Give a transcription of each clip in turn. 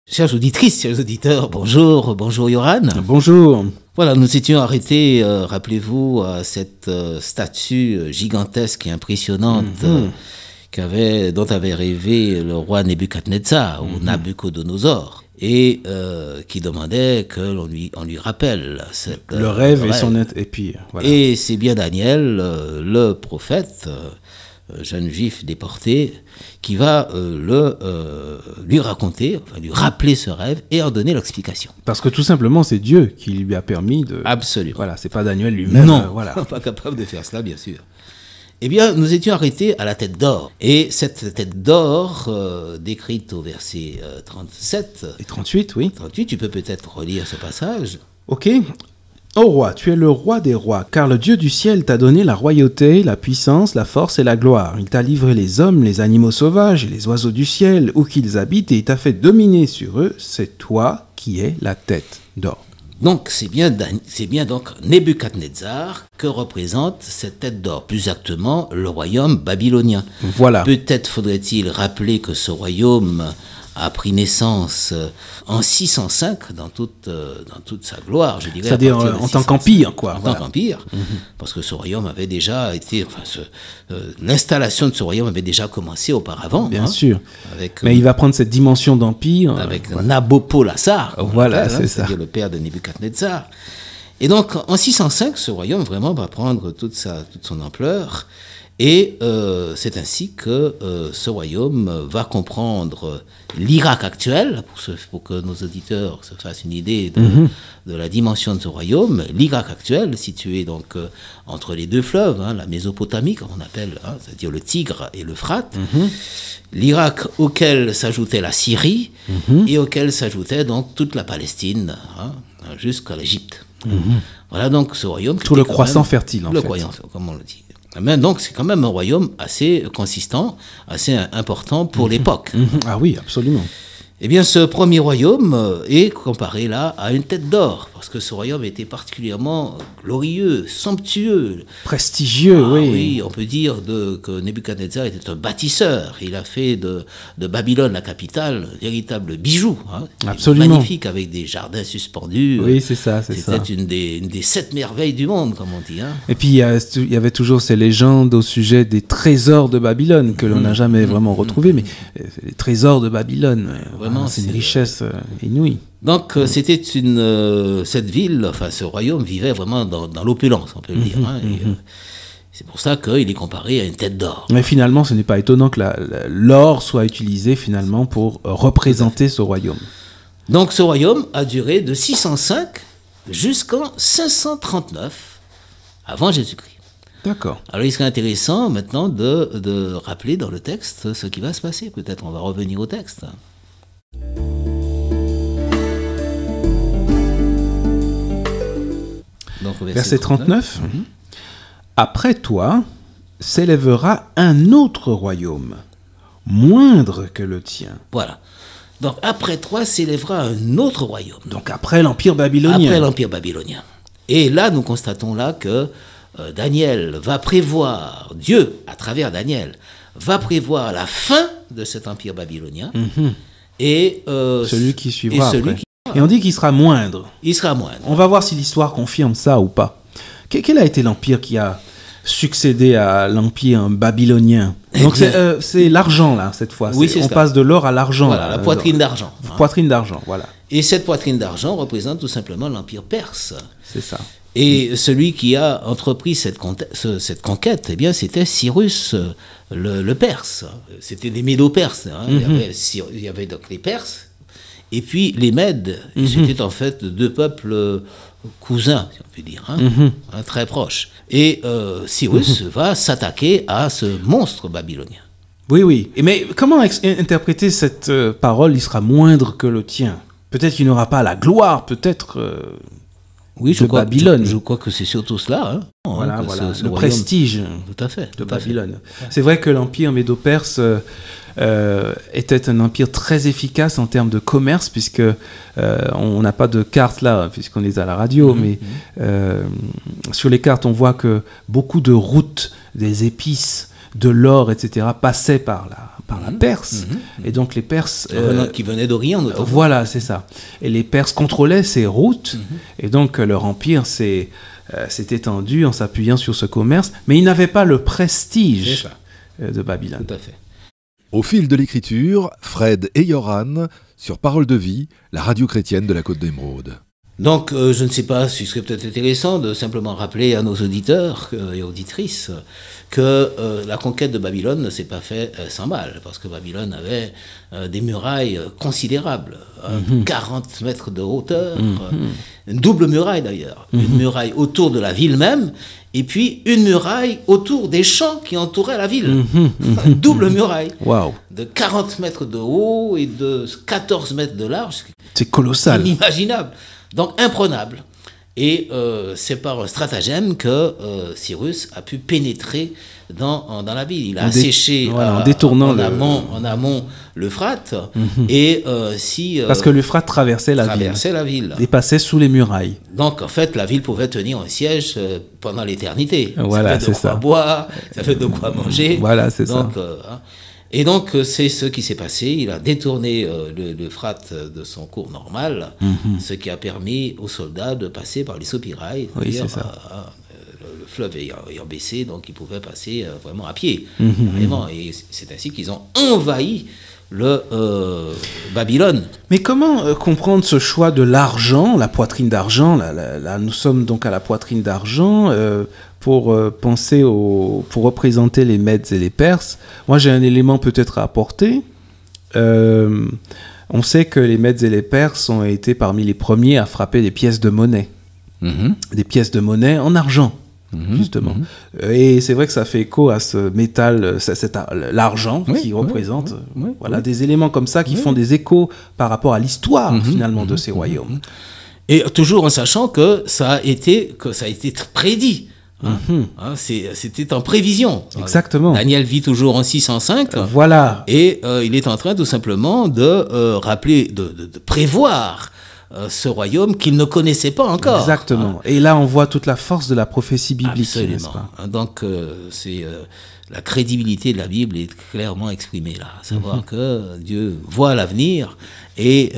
Chères auditrices, chers auditeurs, bonjour, bonjour Yoran. Bonjour. Voilà, nous étions arrêtés, rappelez-vous, à cette statue gigantesque et impressionnante dont avait rêvé le roi Nebuchadnezzar ou Nabucodonosor, et qui demandait que l'on lui rappelle le rêve et son et puis voilà. Et c'est bien Daniel, le prophète, jeune juif déporté, qui va lui raconter, enfin, lui rappeler ce rêve et en donner l'explication. Parce que tout simplement, c'est Dieu qui lui a permis de... Absolument. Voilà, c'est pas Daniel lui-même. Non, voilà. Pas capable de faire cela, bien sûr. Eh bien, nous étions arrêtés à la tête d'or. Et cette tête d'or, décrite au verset 37... Et 38, oui. 38, tu peux peut-être relire ce passage. Ok. Ô roi, tu es le roi des rois, car le Dieu du ciel t'a donné la royauté, la puissance, la force et la gloire. Il t'a livré les hommes, les animaux sauvages et les oiseaux du ciel, où qu'ils habitent, et il t'a fait dominer sur eux. C'est toi qui es la tête d'or. Donc, c'est bien donc Nebuchadnezzar que représente cette tête d'or, plus exactement le royaume babylonien. Voilà. Peut-être faudrait-il rappeler que ce royaume a pris naissance en 605 dans toute sa gloire, je dirais. C'est-à-dire en tant qu'empire, quoi. En tant qu'empire, parce que ce royaume avait déjà été... l'installation de ce royaume avait déjà commencé auparavant. Bien sûr. Avec, mais il va prendre cette dimension d'empire. Avec Nabopolassar, voilà, c'est ça. C'est-à-dire le père de Nebuchadnezzar. Et donc, en 605, ce royaume vraiment va prendre toute son ampleur. Et c'est ainsi que ce royaume va comprendre l'Irak actuel, pour que nos auditeurs se fassent une idée de la dimension de ce royaume. L'Irak actuel, situé donc entre les deux fleuves, la Mésopotamie, comme on appelle, c'est-à-dire le Tigre et l'Euphrate. L'Irak auquel s'ajoutait la Syrie et auquel s'ajoutait donc toute la Palestine, jusqu'à l'Égypte. Voilà donc ce royaume. Tout le croissant fertile, en fait. Le croissant, comme on le dit. Mais donc, c'est quand même un royaume assez consistant, assez important pour l'époque. Ah oui, absolument. Eh bien, ce premier royaume est comparé là à une tête d'or, parce que ce royaume était particulièrement glorieux, somptueux. Prestigieux, oui. Oui, on peut dire que Nebuchadnezzar était un bâtisseur. Il a fait de Babylone, la capitale, un véritable bijou. Absolument. Magnifique, avec des jardins suspendus. Oui, c'est ça, c'est ça. C'était une des 7 merveilles du monde, comme on dit. Et puis, il y avait toujours ces légendes au sujet des trésors de Babylone, que l'on n'a jamais vraiment retrouvés, mais les trésors de Babylone... c'est une richesse inouïe. Donc, c'était cette ville, enfin, ce royaume vivait vraiment dans l'opulence, on peut le dire. C'est pour ça qu'il est comparé à une tête d'or. Mais finalement, ce n'est pas étonnant que l'or soit utilisé finalement pour représenter ce royaume. Donc, ce royaume a duré de 605 jusqu'en 539 avant Jésus-Christ. D'accord. Alors, il serait intéressant maintenant de rappeler dans le texte ce qui va se passer. Peut-être on va revenir au texte. Donc, verset 39. Après toi s'élèvera un autre royaume, moindre que le tien. Voilà. Donc après toi s'élèvera un autre royaume. Donc après l'Empire babylonien. Après l'Empire babylonien. Et là, nous constatons là que Daniel va prévoir, Dieu, à travers Daniel, va prévoir la fin de cet Empire babylonien. Et celui qui suivra Et on dit qu'il sera moindre. Il sera moindre. On va voir si l'histoire confirme ça ou pas. Quel a été l'empire qui a succédé à l'empire babylonien? Donc c'est l'argent là cette fois. Oui, on passe de l'or à l'argent. Voilà, la poitrine d'argent. Poitrine d'argent, voilà. Et cette poitrine d'argent représente tout simplement l'empire perse. C'est ça. Et celui qui a entrepris cette conquête, eh bien, c'était Cyrus le Perse. C'était des Médo-Perses. Il y avait donc les Perses. Et puis les Mèdes, c'était en fait deux peuples cousins, si on peut dire, très proches. Et Cyrus va s'attaquer à ce monstre babylonien. Oui. Mais comment interpréter cette parole, il sera moindre que le tien? Peut-être qu'il n'aura pas la gloire, peut-être de Babylone. Je crois que c'est surtout cela. Voilà, le prestige tout à fait, de Babylone. C'est vrai que l'empire médo-perse était un empire très efficace en termes de commerce, puisque on n'a pas de cartes là, puisqu'on est à la radio, mais sur les cartes, on voit que beaucoup de routes, des épices, de l'or, etc., passaient par par la Perse. Et donc les Perses... qui venaient d'Orient, notamment. Voilà, c'est ça. Et les Perses contrôlaient ces routes, et donc leur empire s'est étendu en s'appuyant sur ce commerce, mais ils n'avaient pas le prestige de Babylone. Tout à fait. Au fil de l'écriture, Fred et Yoran, sur Parole de Vie, la radio chrétienne de la Côte d'Émeraude. Donc, je ne sais pas si ce serait peut-être intéressant de simplement rappeler à nos auditeurs et auditrices que la conquête de Babylone ne s'est pas faite sans mal, parce que Babylone avait des murailles considérables, 40 mètres de hauteur, une double muraille d'ailleurs, une muraille autour de la ville même, et puis une muraille autour des champs qui entouraient la ville. Une double muraille de 40 mètres de haut et de 14 mètres de large. C'est colossal. Inimaginable. Donc imprenable. Et c'est par stratagème que Cyrus a pu pénétrer dans la ville. Il a asséché en détournant en amont l'Euphrate. Et parce que l'Euphrate traversait la ville. Et passait sous les murailles. Donc en fait, la ville pouvait tenir un siège pendant l'éternité. Voilà, ça fait de quoi boire, ça fait de quoi manger. Voilà, c'est ça. Et donc, c'est ce qui s'est passé. Il a détourné l'Euphrate de son cours normal, ce qui a permis aux soldats de passer par les soupirails. Oui, c'est ça. Le fleuve ayant baissé, donc ils pouvaient passer vraiment à pied. Vraiment. Et c'est ainsi qu'ils ont envahi le Babylone. Mais comment comprendre ce choix de l'argent, la poitrine d'argent, là, nous sommes donc à la poitrine d'argent, pour représenter les Mèdes et les Perses. Moi, j'ai un élément peut-être à apporter. On sait que les Mèdes et les Perses ont été parmi les premiers à frapper des pièces de monnaie. Des pièces de monnaie en argent, justement. Et c'est vrai que ça fait écho à ce métal, l'argent, qui représente des éléments comme ça qui font des échos par rapport à l'histoire, finalement, de ces royaumes. Et toujours en sachant que ça a été prédit. C'était en prévision. Exactement. Daniel vit toujours en 605. Voilà. Et il est en train tout simplement de rappeler, de prévoir ce royaume qu'il ne connaissait pas encore. Exactement. Et là, on voit toute la force de la prophétie biblique. Absolument. N'est-ce pas ? Donc, la crédibilité de la Bible est clairement exprimée là. À savoir que Dieu voit l'avenir et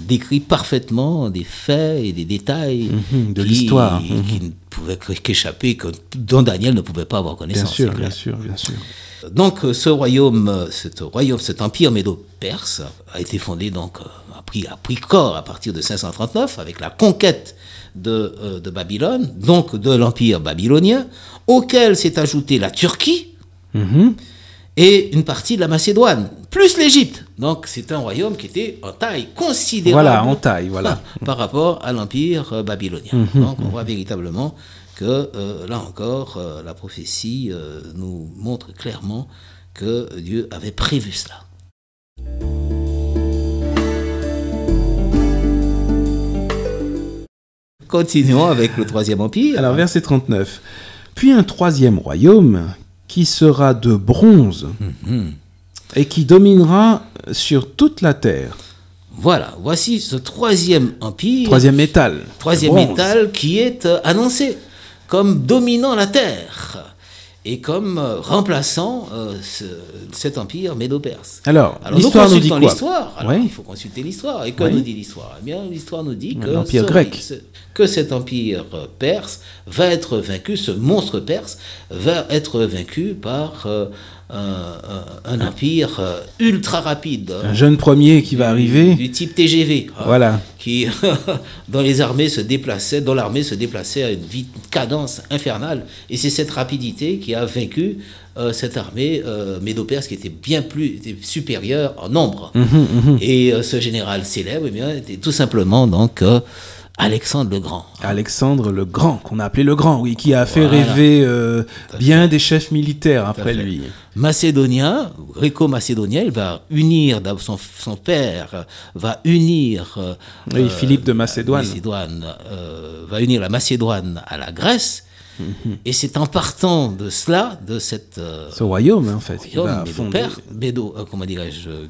décrit parfaitement des faits et des détails de l'histoire qui ne pouvaient qu'échapper, dont Daniel ne pouvait pas avoir connaissance. Bien sûr. Donc ce royaume, cet empire médo-perse a été fondé, donc a pris corps à partir de 539 avec la conquête de Babylone, donc de l'empire babylonien, auquel s'est ajoutée la Turquie et une partie de la Macédoine, plus l'Égypte. Donc c'est un royaume qui était en taille considérable par rapport à l'empire babylonien. Donc on voit véritablement que là encore, la prophétie nous montre clairement que Dieu avait prévu cela. Continuons avec le troisième empire. Alors verset 39. Puis un troisième royaume qui sera de bronze et qui dominera sur toute la terre. Voilà, voici ce troisième empire. Troisième métal. Troisième métal qui est annoncé comme dominant la terre et comme remplaçant cet empire médo-perse. Alors l'histoire nous dit quoi ? Il faut consulter l'histoire. Et que nous dit l'histoire ? Eh bien, l'histoire nous dit que l'empire grec. Que cet empire perse va être vaincu, ce monstre perse va être vaincu par un empire ultra rapide. Un jeune premier qui va arriver. Du type TGV. Voilà. Dont l'armée se déplaçait à une cadence infernale. Et c'est cette rapidité qui a vaincu cette armée médo-perse qui était était supérieure en nombre. Et ce général célèbre, était tout simplement donc Alexandre le Grand. Alexandre le Grand, qu'on a appelé le Grand, oui, qui a fait rêver bien des chefs militaires après lui. Macédonien, gréco-macédonien, il va unir, son père va unir... Philippe de Macédoine. Va unir la Macédoine à la Grèce. Et c'est en partant de cela, de ce royaume, en fait,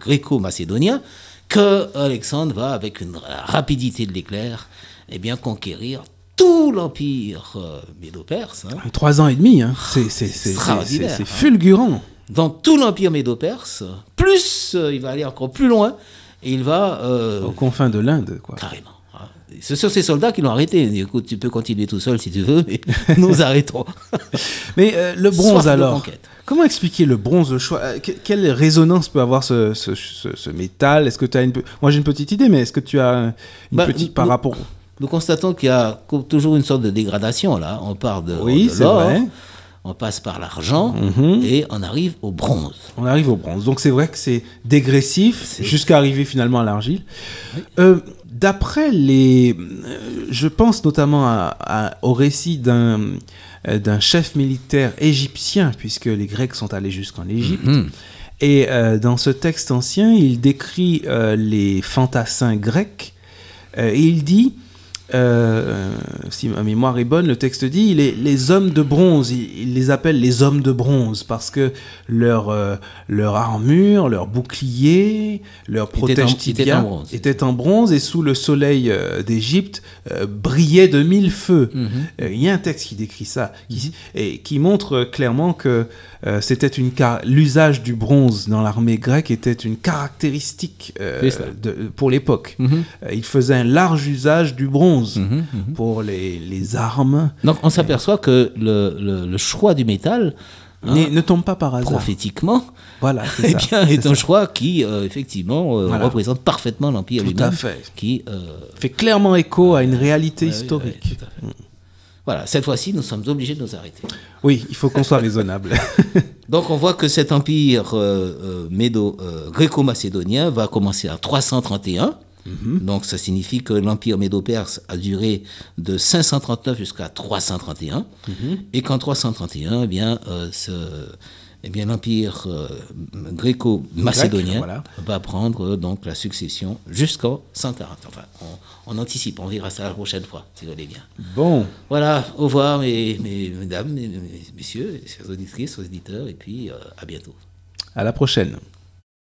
gréco-macédonien, que Alexandre va, avec la rapidité de l'éclair, conquérir tout l'empire médo-perse. 3 ans et demi, c'est fulgurant. Donc tout l'empire médo-perse, plus il va aller encore plus loin, et il va... Aux confins de l'Inde, quoi. Carrément. Ce sont ces soldats qui l'ont arrêté. Écoute, tu peux continuer tout seul si tu veux, mais nous arrêtons. Mais le bronze Soif de alors, conquête. comment expliquer le bronze, le choix quelle résonance peut avoir ce métal? Est-ce que tu as Moi j'ai une petite idée, mais est-ce que tu as une petite par rapport... Nous constatons qu'il y a toujours une sorte de dégradation là. On part de Oui, c'est l'or, vrai. on passe par l'argent et on arrive au bronze. On arrive au bronze. Donc c'est vrai que c'est dégressif jusqu'à arriver finalement à l'argile. Oui. D'après les... je pense notamment au récit d'un chef militaire égyptien, puisque les Grecs sont allés jusqu'en Égypte. Et dans ce texte ancien, il décrit les fantassins grecs. Et il dit... si ma mémoire est bonne, le texte dit les hommes de bronze, il les appelle les hommes de bronze parce que leur armure, leur bouclier, leur protège tibia était en bronze et sous le soleil d'Égypte brillait de mille feux. Il y a un texte qui décrit ça et qui montre clairement que c'était l'usage du bronze dans l'armée grecque était une caractéristique pour l'époque. Il faisait un large usage du bronze pour les armes. Donc on s'aperçoit que le choix du métal ne tombe pas par hasard. Prophétiquement, voilà, est un choix qui effectivement représente parfaitement l'Empire tout lui-même. À fait. Qui fait clairement écho à une réalité historique. Oui, tout à fait. Voilà, cette fois-ci, nous sommes obligés de nous arrêter. Oui, il faut qu'on soit raisonnable. Donc on voit que cet empire gréco-macédonien va commencer à 331. Donc ça signifie que l'empire médo-perse a duré de 539 jusqu'à 331 et qu'en 331 l'empire gréco-macédonien va prendre donc la succession jusqu'en 140. Enfin, on anticipe, on verra ça la prochaine fois, si vous voulez bien. Bon. Voilà, au revoir mesdames, messieurs, chers auditrices, auditeurs, et puis à bientôt. À la prochaine.